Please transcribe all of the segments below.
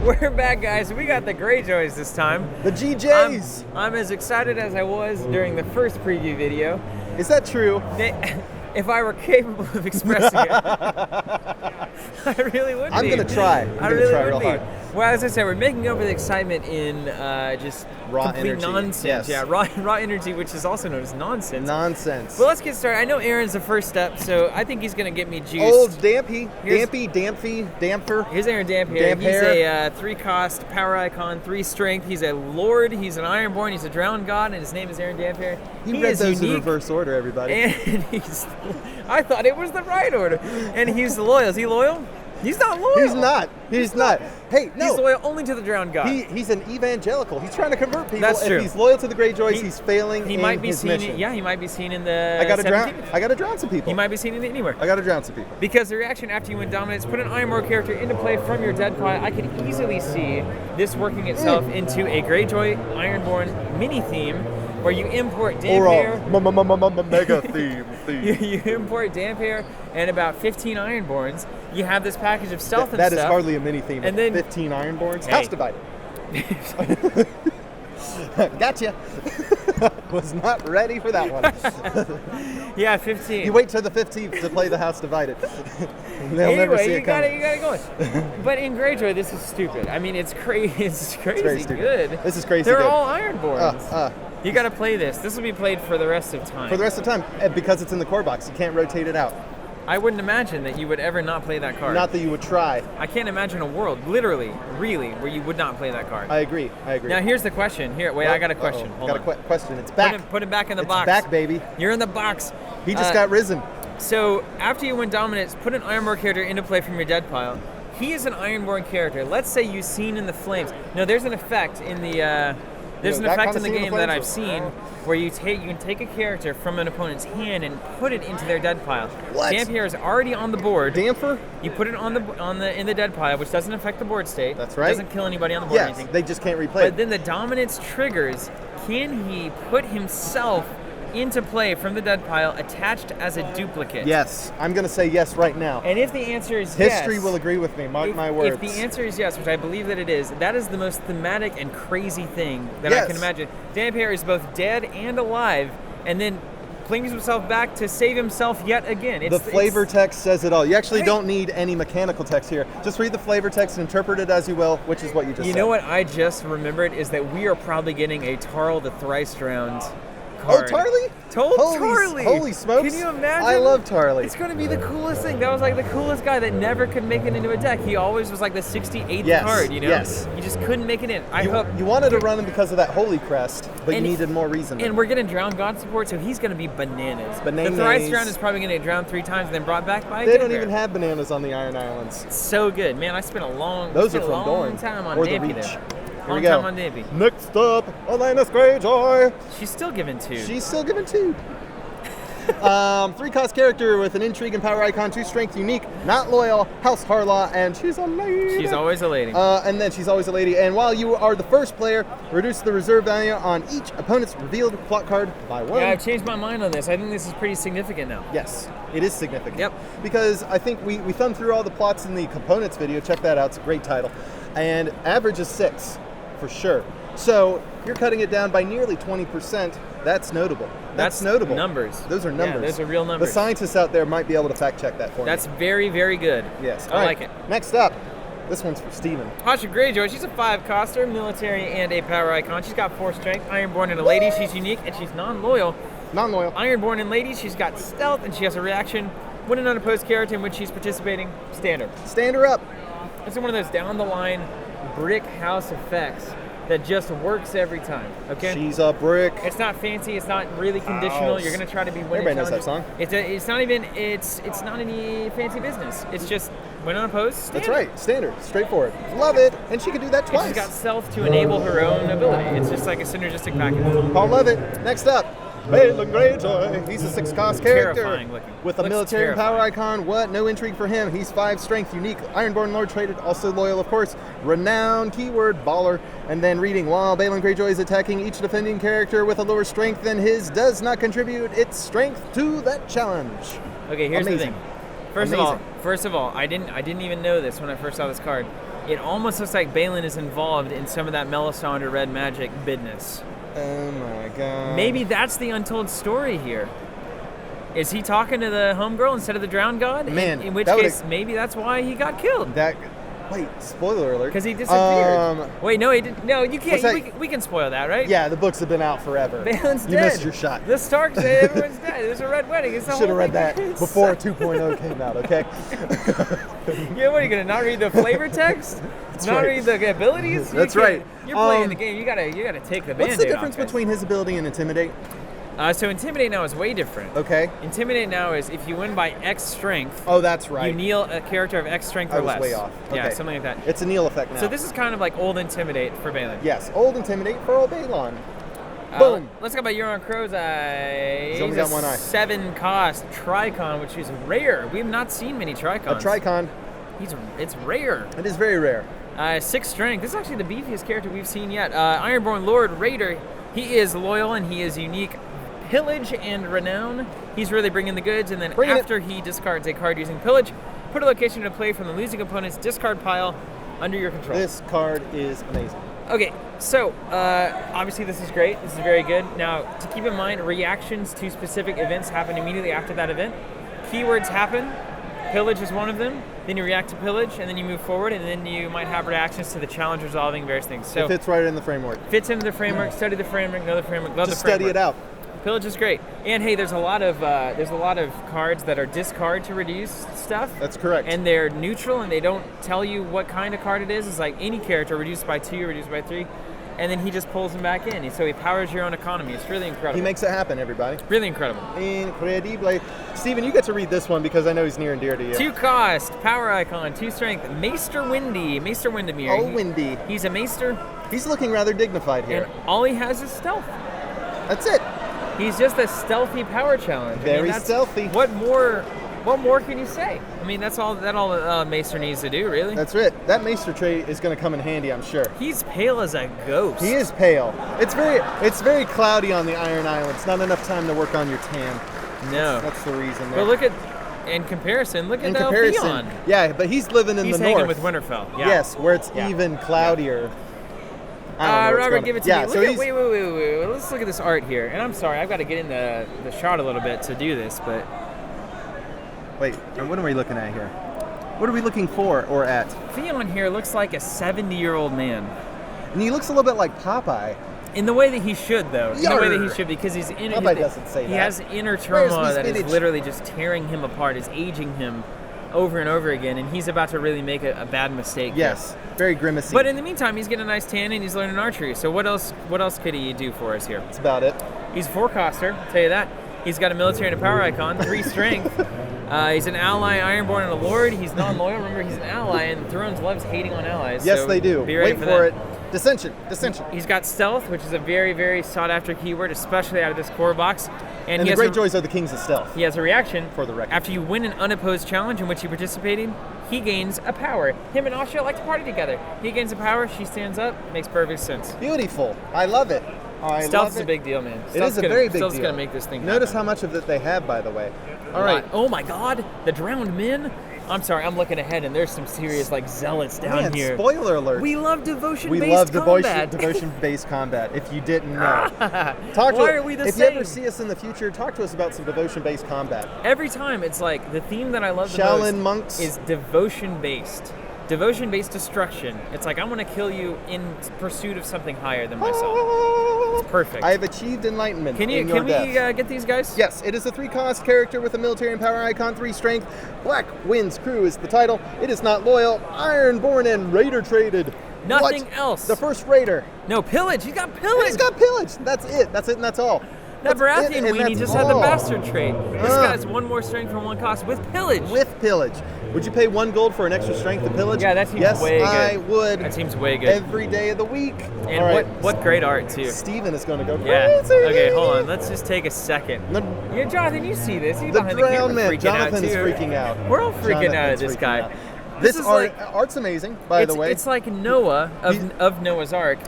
We're back, guys. We got the Greyjoys this time. The GJs! I'm as excited as I was during the first preview video. Is that true? If I were capable of expressing it, I really would be. I'm going to try. I really would be. Well, as I said, we're making up for the excitement in just raw complete energy. nonsense. Yes. Yeah, raw energy, which is also known as nonsense. Nonsense. Well, let's get started. I know Aeron's the first step, so I think he's going to get me juiced. Old Damphair. Here's Aeron Damphair. He's a 3-cost power icon, 3 strength. He's a lord. He's an Ironborn. He's a drowned god, and his name is Aeron Damphair. He read those in reverse order, everybody. And I thought it was the right order. And he's loyal. Is he loyal? He's not loyal. He's not. Hey, no. He's loyal only to the drowned god. He's an evangelical. He's trying to convert people. That's true. If he's loyal to the Greyjoys, he's failing in his mission. He might be seen in the I gotta 17th. drown some people. He might be seen in anywhere. I gotta drown some people. Because the reaction after you win dominance, put an Ironborn character into play from your dead pile. I could easily see this working itself into a Greyjoy Ironborn mini theme, where you import Damphair. Or a mega theme. You import Damphair and about 15 Ironborns. You have this package of stealth and that stuff. That is hardly a mini theme. And then 15 Ironborns. Hey. House divided. Gotcha. Was not ready for that one. Yeah, 15. You wait till the 15th to play the House divided. They'll never see it coming. You gotta go. But in Greyjoy, this is stupid. I mean, it's crazy. It's crazy good. This is crazy They're good. all Ironborns. You gotta play this. This will be played for the rest of time. For the rest of time, because it's in the core box. You can't rotate it out. I wouldn't imagine that you would ever not play that card. Not that you would try. I can't imagine a world, literally, really, where you would not play that card. I agree. Now here's the question. Here, wait, I got a question. Hold on. Question. It's back. Put it back in the box. It's back, baby. You're in the box. He just got risen. So after you win dominance, put an Ironborn character into play from your dead pile. He is an Ironborn character. Let's say you've seen in the Flames. No, there's an effect in the. There's an effect in the game that I've seen where you can take a character from an opponent's hand and put it into their dead pile. What? Damphair is already on the board. Damphair? You put it in the dead pile, which doesn't affect the board state. That's right. Doesn't kill anybody on the board or yes, anything. they just can't replay But it. then the dominance triggers. Can he put himself into play from the dead pile attached as a duplicate? Yes. I'm going to say yes right now. And if the answer is History yes, will agree with me. Mark my words. If the answer is yes, which I believe that it is, that is the most thematic and crazy thing that I can imagine. Damphair is both dead and alive, and then flings himself back to save himself yet again. The flavor text says it all. You actually don't need any mechanical text here. Just read the flavor text and interpret it as you will, which is what you just said. You know what I just remembered is that we are probably getting a Tarl the Thrice Drowned card. Oh, Tarly? Tarly! Holy smokes. Can you imagine? I love Tarly. It's going to be the coolest thing. That was like the coolest guy that never could make it into a deck. He always was like the 68th card, you know? Yes. He just couldn't make it in. You wanted to run him because of that holy crest, but you needed more reason. And we're getting Drowned God support, so he's going to be bananas. The Thrice Drowned is probably going to get drowned 3 times and then brought back by a They don't even have bananas on the Iron Islands. So good. Man, I spent a long time on Dampy there. Here we go. Next up, Olenna's Greyjoy. She's still given 2. 3-cost character with an intrigue and power icon, 2 strength, unique, not loyal, House Harlaw, and she's a lady. She's always a lady. And then she's always a lady. And while you are the first player, reduce the reserve value on each opponent's revealed plot card by 1. Yeah, I've changed my mind on this. I think this is pretty significant now. Yes, it is significant. Yep. Because I think we thumbed through all the plots in the components video. Check that out. It's a great title. And average is 6. For sure. So you're cutting it down by nearly 20%. That's notable. That's notable. Numbers. Those are numbers. Yeah, those are real numbers. The scientists out there might be able to fact check that for me. That's very, very good. Yes. I like it. Next up, this one's for Steven. Tasha Greyjoy, she's a 5-coster, military and a power icon. She's got 4 strength, Ironborn and a lady. She's unique and she's non-loyal. Ironborn and lady, she's got stealth and she has a reaction when an unopposed character in which she's participating. Standard. Stand her up. It's one of those down-the-line brick house effects that just works every time, okay? She's a brick. It's not fancy, it's not really conditional. You're going to try to be winning. Everybody knows that song. It's not any fancy business. It's just when unopposed, standard. That's right, standard, straightforward. Love it, and she could do that twice. And she's got stealth to enable her own ability. It's just like a synergistic package. Paul love it. Next up, Balon Greyjoy. He's a 6-cost character terrifying looking. With a military power icon. What? No intrigue for him. He's 5 strength, unique, Ironborn Lord traded, also loyal, of course. Renowned, keyword, baller. And then reading, while Balon Greyjoy is attacking, each defending character with a lower strength than his does not contribute its strength to that challenge. Okay, here's the thing. First Amazing. of all, I didn't even know this when I first saw this card. It almost looks like Balon is involved in some of that Melisandre red magic business. Oh my god. Maybe that's the untold story here. Is he talking to the homegirl instead of the drowned god? Man, in which that case, maybe that's why he got killed. Wait, spoiler alert. Because he disappeared. Wait, no, he didn't. No, you can't. We can spoil that, right? Yeah, the books have been out forever. Balon's dead. You missed your shot. The Starks say everyone's dead. There's a red wedding. It's the Should have whole read thing. that before 2.0 came out, okay? Yeah, what are you gonna not read the flavor text? Not read the abilities? That's right. You're playing the game. You gotta take the band-aid What's the difference off, guys. between his ability and Intimidate? So Intimidate now is way different. Okay. Intimidate now is if you win by X strength. Oh, that's right. You kneel a character of X strength or less. I was way off. Yeah, Okay. something like that. It's a kneel effect now. So this is kind of like old Intimidate for Balon. Yes, old Intimidate for old Balon. Boom. Let's talk about Euron Crow's Eye. He's only got one eye. 7 cost Tricon, which is rare. We have not seen many Tricons. A Tricon. It's rare. It is very rare. 6 strength. This is actually the beefiest character we've seen yet. Ironborn Lord Raider. He is loyal and he is unique. Pillage and Renown. He's really bringing the goods, and then after he discards a card using Pillage, put a location to play from the losing opponent's discard pile under your control. This card is amazing. Okay, so obviously this is great. This is very good. Now, to keep in mind, reactions to specific events happen immediately after that event. Keywords happen. Pillage is one of them. Then you react to Pillage, and then you move forward, and then you might have reactions to the challenge resolving various things. So it fits right in the framework. Fits into the framework. Study the framework. Know the framework. Love Just the framework. study it out. Pillage is great, and hey, there's a lot of cards that are discard to reduce stuff. That's correct. And they're neutral, and they don't tell you what kind of card it is. It's like any character reduced by 2, reduced by 3, and then he just pulls them back in. So he powers your own economy. It's really incredible. He makes it happen, everybody. Really incredible. Incredible. Steven, you get to read this one because I know he's near and dear to you. 2 cost, power icon, 2 strength, Maester Windy, Maester Windermere. Oh, Windy. He's a Maester. He's looking rather dignified here. And all he has is stealth. That's it. He's just a stealthy power challenge. Very stealthy. What more can you say? I mean, that's all Maester needs to do, really. That's it. That Maester trait is going to come in handy, I'm sure. He's pale as a ghost. He is pale. It's very cloudy on the Iron Islands. Not enough time to work on your tan. No. That's the reason. There. But look at, in comparison, Theon. Yeah, but he's living in the north. He's hanging with Winterfell. Yeah. Yes, where it's even cloudier. Robert, give it to me. So wait. Let's look at this art here. And I'm sorry, I've got to get in the shot a little bit to do this, but... Wait, what are we looking at here? What are we looking for or at? Theon here looks like a 70-year-old man. And he looks a little bit like Popeye. In the way that he should, though. In the way that he should, because he's in. Popeye doesn't say he that. has inner turmoil that is literally just tearing him apart, is aging him over and over again, and he's about to really make a bad mistake. Yes, very grimacy. But in the meantime, he's getting a nice tan and he's learning archery. So what else could he do for us here? That's about it. He's a 4-coster, I'll tell you that. He's got a military and a power icon, 3 strength. He's an ally, Ironborn, and a lord. He's non-loyal. Remember, he's an ally, and Thrones loves hating on allies. Yes, so they do. Be ready Wait for it. Dissension. He's got stealth, which is a very, very sought-after keyword, especially out of this core box. And the Greyjoys are the kings of stealth. He has a reaction. For the record. After you win an unopposed challenge in which you participated, he gains a power. Him and Asha like to party together. He gains a power, she stands up. Makes perfect sense. Beautiful. I love it. Stealth's a big deal, man. It is a very big deal. Stealth's going to make this thing Notice happen. how much of it they have, by the way. All right. Oh my god, the drowned men. I'm sorry, I'm looking ahead, and there's some serious zealots down here. Spoiler alert. We love devotion-based combat. combat. Devotion-based combat, if you didn't know. If you ever see us in the future, talk to us about some devotion-based combat. Every time, it's like, the theme that I love the Shaolin most monks. is devotion-based. Devotion-based destruction. It's like, I want to kill you in pursuit of something higher than myself. It's perfect. I have achieved enlightenment. Can we get these guys? Yes, it is a 3-cost character with a military and power icon, 3 strength. Black Wind's Crew is the title. It is not loyal, Ironborn, and Raider traded. Nothing else. The first Raider. No, pillage. He's got pillage. He's got pillage. That's it. That's it, and that's all. That Baratheon weenie just had the bastard trait. This guy's 1 more strength for 1 cost with pillage. With pillage. Would you pay 1 gold for an extra strength to pillage? Yeah, that seems way good. Yes, I would. That seems way good. Every day of the week. And all right. what great art, too. Steven is going to go crazy. Yeah. Okay, hold on. Let's just take a second. Yeah, Jonathan, you see this. The drowned man. Jonathan is freaking out. We're all freaking out at this guy. Art's amazing, by the way. It's like Noah of Noah's Ark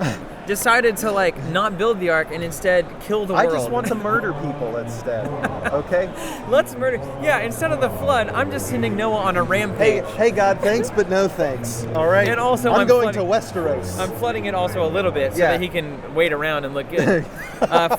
decided to like not build the Ark and instead kill the world. I just want to murder people instead. Okay. Let's murder. Yeah, instead of the flood, I'm just sending Noah on a rampage. Hey, God, thanks, but no thanks. All right. And also, I'm going to Westeros. I'm flooding it also a little bit so that he can wait around and look good.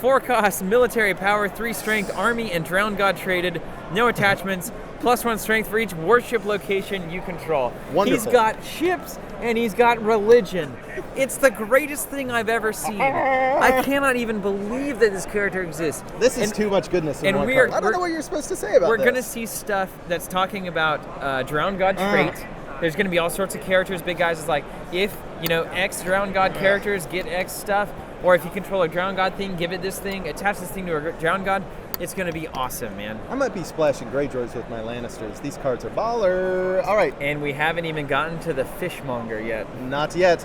4 cost, military power, 3 strength, army and drowned god traded, no attachments, +1 strength for each warship location you control. Wonderful. He's got ships and he's got religion. It's the greatest thing I've ever seen. I cannot even believe that this character exists. This is too much goodness in one card. I don't know what you're supposed to say about this. We're going to see stuff that's talking about drowned god trait. There's going to be all sorts of characters, big guys. It's like, if, X drowned god characters get X stuff, or if you control a drowned god thing, give it this thing, attach this thing to a drowned god, it's going to be awesome, man. I might be splashing Greyjoys with my Lannisters. These cards are baller. All right. And we haven't even gotten to the Fishmonger yet. Not yet.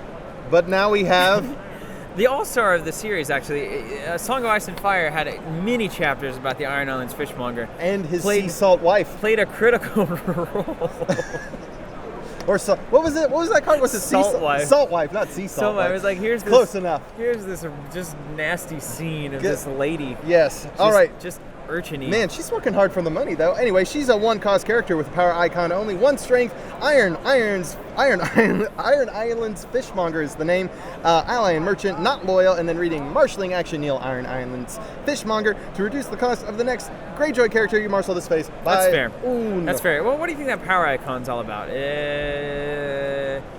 But now we have... The all-star of the series, actually, Song of Ice and Fire had many chapters about the Iron Islands Fishmonger. And his sea salt wife. Played a critical role. Or what was it? What was that card? Was it Salt wife? Salt wife, not sea salt wife. It was like, here's this. Close enough. Here's this just nasty scene of this lady. Yes. All right. Just urchin-y. Man, she's working hard for the money, though. Anyway, she's a 1-cost character with a power icon only, 1 strength. Iron Islands Fishmonger is the name. Ally and merchant, not loyal, and then reading marshalling action. Kneel Iron Islands Fishmonger to reduce the cost of the next Greyjoy character you marshal this phase. That's fair. That's fair. Well, what do you think that power icon's all about?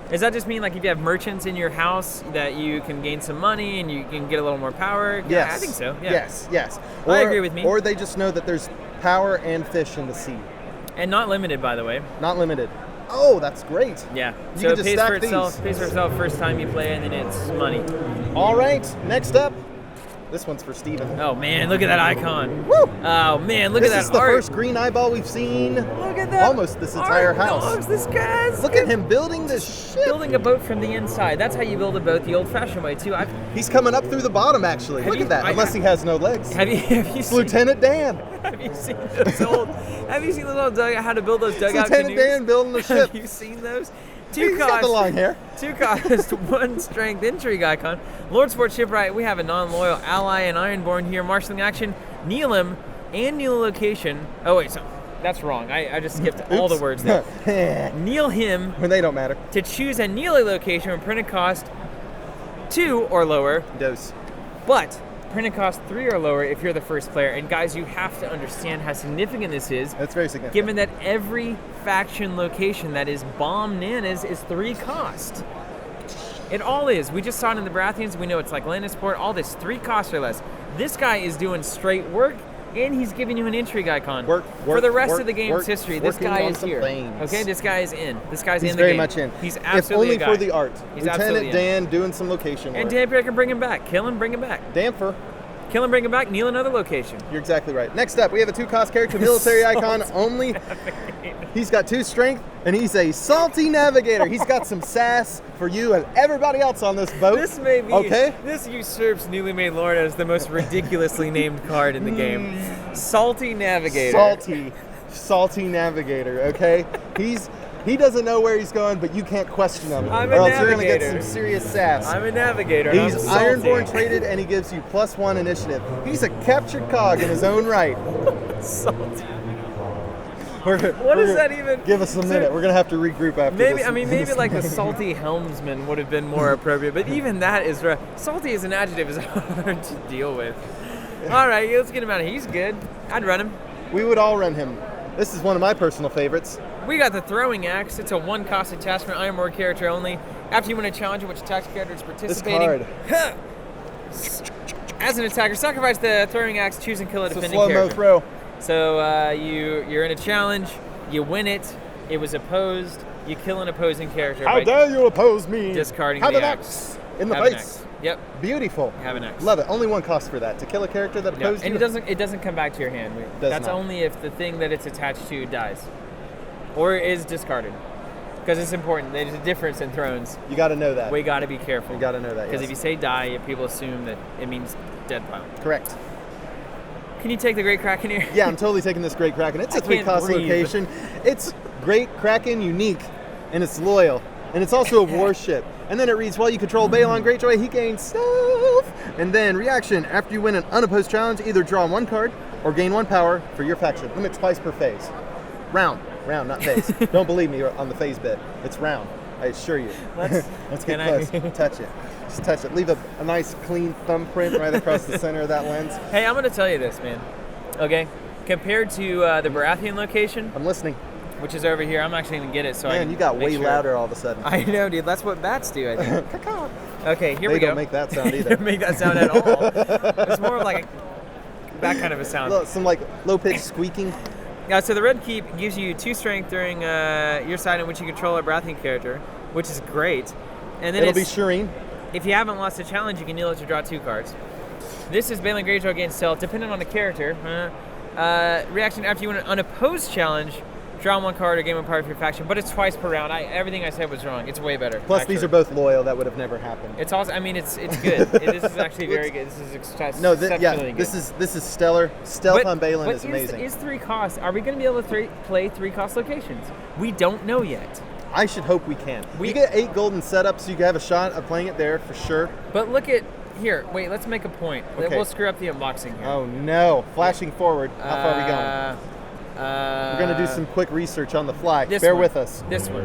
Does that just mean like if you have merchants in your house that you can gain some money and you can get a little more power? Yes. Yeah, I think so. Yeah. Yes. I agree with me. Or they just know that there's power and fish in the sea. And not limited, by the way. Not limited. Oh, that's great. Yeah. You so can it pays for itself. Pays for itself first time you play, and then it's money. All right. Next up. This one's for Steven. Oh, man, look at that icon. Woo! Oh, man, look at that art. This is the first green eyeball we've seen. Look at that. Almost this entire house. Dogs, this guy's. Look at him building this ship. Building a boat from the inside. That's how you build a boat the old-fashioned way, too. He's coming up through the bottom, actually. Look at that. Unless he has no legs. Have you seen Lieutenant Dan. Have you seen those old dugout, how to build those dugout canoes? Lieutenant Dan building the ship. Have you seen those? He's got the long hair. 2 cost, 1 strength, intrigue icon. Lord Sport Shipwright, we have a non-loyal ally and Ironborn here. Marshalling action, kneel him, and kneel location. Oh, wait, so that's wrong. I just skipped all the words there. Kneel him. When they don't matter. To choose a kneel location with printed cost 2 or lower. Dose. But printed cost 3 or lower if you're the first player. And guys, you have to understand how significant this is. That's very significant. Given that every faction location that is bomb nanas is 3 cost. It all is. We just saw it in the Baratheons. We know it's like Lannisport. All this 3 costs or less. This guy is doing straight work, and he's giving you an intrigue icon. For the rest of the game's history, this guy is here. Okay, this guy is in. This guy's in the game. He's very much in. He's absolutely if only for the art. He's Lieutenant Dan doing some location work. And Damphair can bring him back. Kill him, bring him back. Damphair. Kill him, bring him back, kneel another location. You're exactly right. Next up, we have a 2-cost character, military icon only. He's got 2 strength, and he's a salty navigator. He's got some sass for you and everybody else on this boat. This may be, okay? This usurps Newly Made Lord as the most ridiculously named card in the game. Salty navigator. Salty navigator, okay? He doesn't know where he's going, but you can't question him. I'm or a else navigator. you're going to get some serious sass. I'm a navigator. He's I'm Ironborn traded, and he gives you +1 initiative. He's a captured cog in his own right. Salty. What does that even? Give us a minute. We're going to have to regroup after this. Maybe like the salty helmsman would have been more appropriate, but even that is rough. Salty as an adjective is hard to deal with. All right, let's get him out of here. He's good. I'd run him. We would all run him. This is one of my personal favorites. We got the throwing axe. It's a 1-cost attachment, Ironborn character only. After you win a challenge in which attacks character is participating. This card. As an attacker, sacrifice the throwing axe, choose and kill a defending slow-mo character. throw. So you're in a challenge, you win it, it was opposed, you kill an opposing character. How dare you oppose me? Discarding Have the an axe. In the Have face. Yep. Beautiful. Have an axe. Love it. Only 1 cost for that. To kill a character that opposed and you. it doesn't come back to your hand. That's not. only if the thing that it's attached to dies. Or is discarded. Because it's important. There's a difference in thrones. You got to know that. We got to be careful. You got to know that. Because if you say die, people assume that it means dead pile. Correct. Can you take the Great Kraken here? Yeah, I'm totally taking this Great Kraken. It's a 3-cost location. It's Great Kraken unique, and it's loyal. And it's also a warship. And then it reads, while you control Balon Greyjoy, he gains stealth. And then reaction, after you win an unopposed challenge, either draw 1 card or gain 1 power for your faction. Limit twice per phase. Round, not phase. Don't believe me on the phase bit. It's round, I assure you. Let's get close. Touch it. Just touch it. Leave a nice clean thumbprint right across the center of that lens. Hey, I'm going to tell you this, man. Okay? Compared to the Baratheon location, I'm listening. which is over here, I'm actually going to get it. So Man, you got way louder all of a sudden. I know, dude. That's what bats do, I think. Okay, here we go. They don't make that sound either. They don't make that sound at all. It's more of like that kind of a sound. Some like low-pitched squeaking. Yeah, so the Red Keep gives you 2 strength during your side in which you control a Baratheon character, which is great. And then It'll be Shireen. If you haven't lost a challenge, you can kneel it to draw 2 cards. This is Balon Greyjoy against stealth, depending on the character. Reaction after you win an unopposed challenge, draw 1 card or gain 1 power for your faction, but it's twice per round. Everything I said was wrong. It's way better. Plus, actually. these are both loyal. That would have never happened. It's also, I mean, it's good. This is actually very good. This is exceptionally good. This is stellar. Stealth on Balon is amazing. Is 3 costs? Are we going to be able to play 3 cost locations? We don't know yet. I should hope we can. You get 8 golden setups, so you can have a shot of playing it there for sure. But look at here. Wait, let's make a point. Okay. We'll screw up the unboxing here. Oh no! Flashing forward. How far are we going? We're gonna do some quick research on the fly. Bear with us. This one.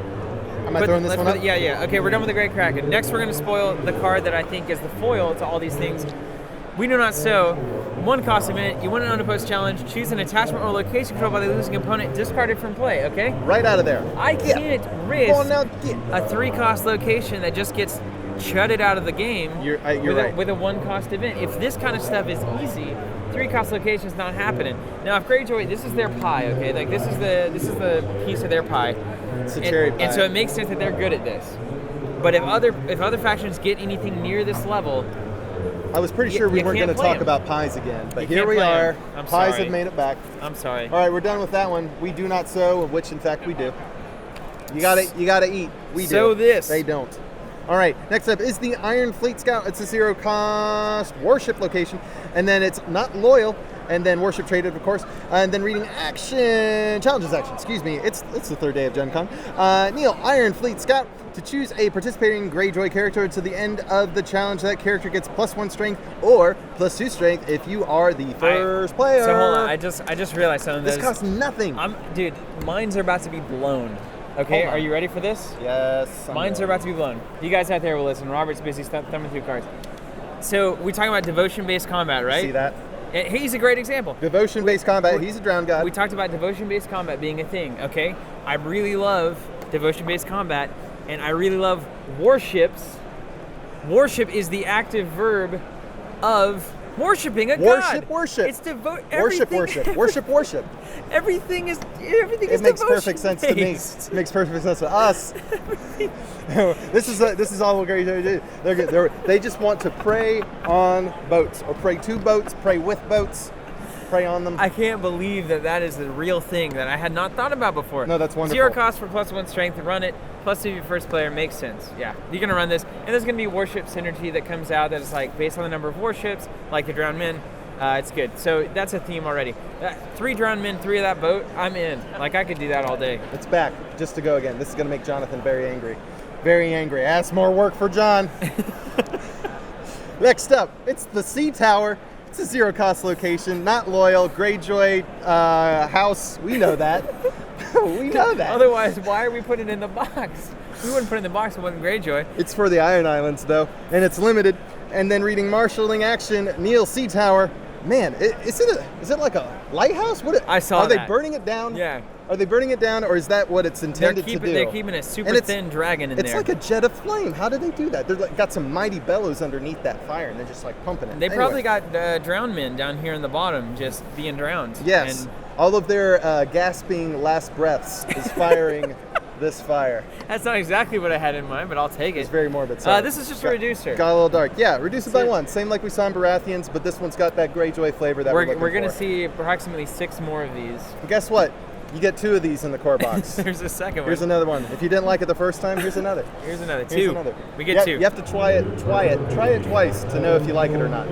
Am I throwing this one up? Yeah. Okay, we're done with the Great Kraken. Next, we're going to spoil the card that I think is the foil to all these things. We do not sow. 1 cost a minute. You win an unopposed challenge. Choose an attachment or location controlled by the losing opponent. Discard it from play. Okay. Right out of there. I can't risk a 3 cost location that just gets shutted out of the game. You're right. With a 1 cost event. If this kind of stuff is easy, 3 cost location is not happening. Now, if Greyjoy, this is their pie, okay? Like this is the piece of their pie. It's a cherry pie. And so it makes sense that they're good at this. But if other factions get anything near this level, I was pretty sure we weren't going to talk about pies again, but here we are. Pies have made it back. I'm sorry. All right, we're done with that one. We do not sow, which in fact we do. You gotta eat. We do. Sow this. They don't. All right, next up is the Iron Fleet Scout. It's a 0 cost warship location, and then it's not loyal, and then warship traded, of course, and then reading challenges action, excuse me. It's the 3rd day of GenCon. Neil, Iron Fleet Scout, to choose a participating Greyjoy character to the end of the challenge. That character gets +1 strength or +2 strength if you are the first player. So hold on, I just realized something. This costs nothing. Dude, minds are about to be blown. Okay, are you ready for this? Yes. Minds are about to be blown. You guys out there will listen. Robert's busy thumbing through cards. So we're talking about devotion-based combat, right? See that? He's a great example. Devotion-based combat. He's a drowned god. We talked about devotion-based combat being a thing, okay? I really love devotion-based combat, and I really love warships. Worship is the active verb of worshipping a god. Worship. It's worship. Everything is It makes perfect sense to me. It makes perfect sense to us. This is all we're going to do. They just want to prey on boats, or prey to boats, prey with boats, prey on them. I can't believe that is the real thing that I had not thought about before. No, that's wonderful. 0 cost for +1 strength to run it. +2 your first player makes sense. Yeah, you're gonna run this, and there's gonna be warship synergy that comes out that is like based on the number of warships, like the drowned men. It's good. So that's a theme already. 3 drowned men, 3 of that boat. I'm in. Like I could do that all day. It's back just to go again. This is gonna make Jonathan very angry. Very angry. That's more work for John. Next up, it's the Sea Tower. It's a 0 cost location, not loyal. Greyjoy house. We know that. We know that. Otherwise, why are we putting it in the box? We wouldn't put it in the box if it wasn't Greyjoy. It's for the Iron Islands, though, and it's limited. And then reading marshalling action, Neil Sea Tower. Man, is it like a lighthouse? I saw that. Are they burning it down? Yeah. Are they burning it down, or is that what it's intended to do? They're keeping a super thin dragon in there. It's like a jet of flame. How do they do that? They're got some mighty bellows underneath that fire, and they're just like pumping it. They probably got drowned men down here in the bottom just being drowned. Yes. And all of their gasping last breaths is firing this fire. That's not exactly what I had in mind, but I'll take it. It's very morbid. This is just a reducer. Got a little dark. Yeah, reduce it by 1. Same like we saw in Baratheons, but this one's got that Greyjoy flavor that we're looking for. We're going to see approximately 6 more of these. And guess what? You get 2 of these in the core box. There's a second one. Here's another one. If you didn't like it the first time, here's another. Here's another. 2. Here's another. We get 2. You have to try it twice to know if you like it or not.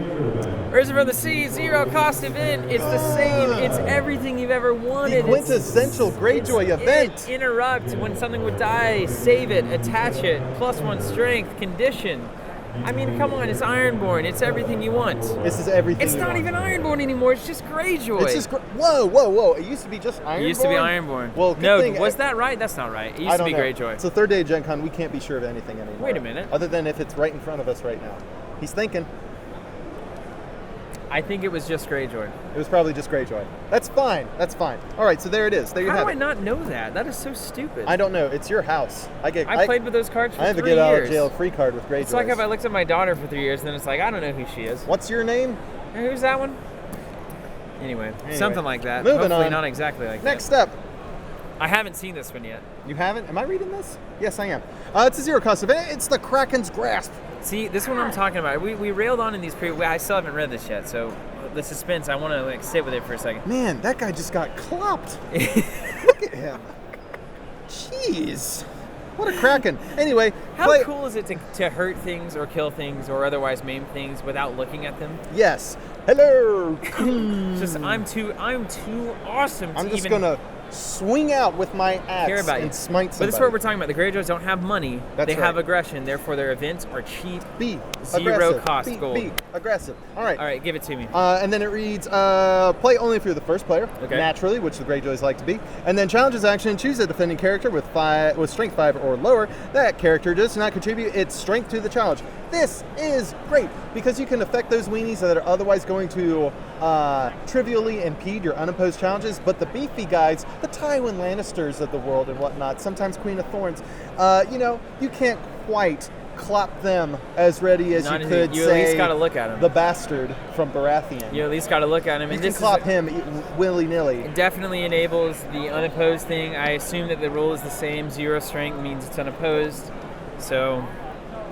Risen from the Sea, zero cost event. It's the same. It's everything you've ever wanted. The quintessential Greyjoy event. Interrupt when something would die, save it, attach it, +1 strength, condition. I mean, come on, it's Ironborn. It's everything you want. This is everything It's you not want. even Ironborn anymore. It's just Greyjoy. It's just whoa. It used to be just Ironborn? It used to be Ironborn. Well, good no, thing was that right? That's not right. It used I to don't be know. Greyjoy. It's the third day of Gen Con. We can't be sure of anything anymore. Wait a minute. Other than if it's right in front of us right now. He's thinking. I think it was just Greyjoy. It was probably just Greyjoy. That's fine. That's fine. All right, so there it is. There you How have do I it. not know that? That is so stupid. I don't know. It's your house. I played with those cards for 3 I have years. a get out of jail free card with Greyjoy. It's like if I looked at my daughter for 3 years, and then it's like, I don't know who she is. What's your name? Hey, who's that one? Anyway, something like that. Moving Hopefully on. not exactly like Next that. up. I haven't seen this one yet. You haven't? Am I reading this? Yes, I am. It's a zero cost event. It's the Kraken's Grasp. See, this one I'm talking about. We railed on in these I still haven't read this yet, so the suspense, I want to sit with it for a second. Man, that guy just got clopped. Look at him. Jeez. What a Kraken. Anyway. How cool is it to hurt things or kill things or otherwise maim things without looking at them? Yes. Hello. Just I'm too awesome to I'm just even going to swing out with my axe care about and you. smite somebody. But this is what we're talking about. The Greyjoys don't have money. That's they have right. aggression. Therefore, their events are cheap. Be zero aggressive. cost gold. Be aggressive. All right. All right, give it to me. And then it reads, play only if you're the first player, Okay. naturally, which the Greyjoys like to be. And then challenges action, choose a defending character with strength 5 or lower. That character does not contribute its strength to the challenge. This is great because you can affect those weenies that are otherwise going to trivially impede your unopposed challenges. But the beefy guys, the Tywin Lannisters of the world and whatnot, sometimes Queen of Thorns, you can't quite clop them as ready as you could you say at least got to look at him. the bastard from Baratheon. You at least got to look at him. You And can this clop him willy-nilly. It definitely enables the unopposed thing. I assume that the rule is the same. Zero strength means it's unopposed. So,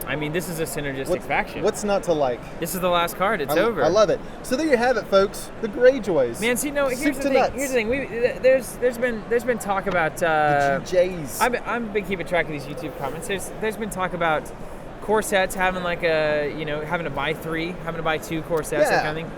I mean, this is a synergistic faction. What's not to like? This is the last card. It's over. I love it. So there you have it, folks. The Greyjoys. Man, see, no. Here's Soup the to thing. nuts. Here's the thing. There's been talk about. The GJs. I'm been keeping track of these YouTube comments. There's been talk about core sets having like having to buy 3, having to buy 2 core sets, that kind of thing.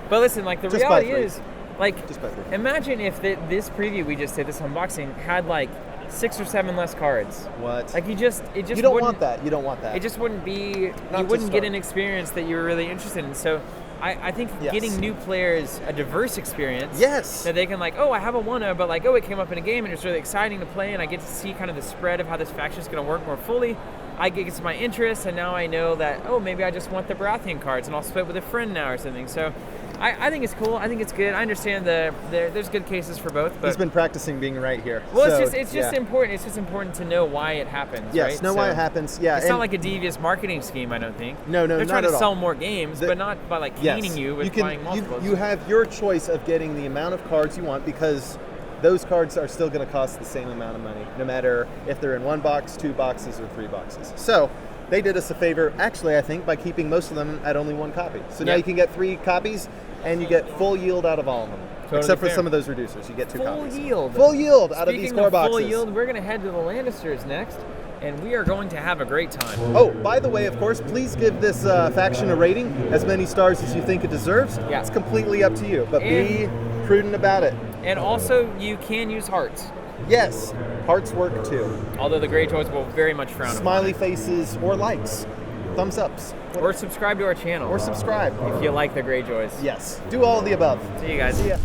But listen, like the Just reality buy 3. is, like, Just buy 3. imagine if this preview we just did, this unboxing, had like 6 or 7 less cards. What? Like it just you don't wouldn't, want that. You don't want that. It just wouldn't be. Not you to wouldn't get start. an experience that you were really interested in. So, I think Yes. getting new players a diverse experience. Yes. That they can like, oh, I have a 1-0, but like, oh, it came up in a game and it's really exciting to play, and I get to see kind of the spread of how this faction is going to work more fully. I get to my interest, and now I know that, oh, maybe I just want the Baratheon cards, and I'll split with a friend now or something. So, I think it's cool. I think it's good. I understand there's good cases for both. But He's been practicing being right here. well, So, it's just important. It's just important to know why it happens. Yes, right? know why it happens. Yeah, It's not like a devious marketing scheme. I don't think. No, They're not trying to at all. sell more games, but not by like caning you with buying multiples. You have your choice of getting the amount of cards you want because those cards are still going to cost the same amount of money, no matter if they're in 1 box, 2 boxes, or 3 boxes. So they did us a favor, actually, I think, by keeping most of them at only 1 copy. So now you can get 3 copies, and you get full yield out of all of them. Totally Except for fair. some of those reducers. You get 2 copies. Full yield. Full yield out of these Speaking core of boxes. full yield, we're going to head to the Lannisters next, and we are going to have a great time. Oh, by the way, of course, please give this faction a rating, as many stars as you think it deserves. Yeah. It's completely up to you, but be prudent about it. And also, you can use hearts, Yes, hearts work too. although the Greyjoys will very much frown upon Smiley it. faces or likes, thumbs ups, Or subscribe to our channel or subscribe. if you like the Greyjoys. Yes, do all of the above. See you guys. See ya.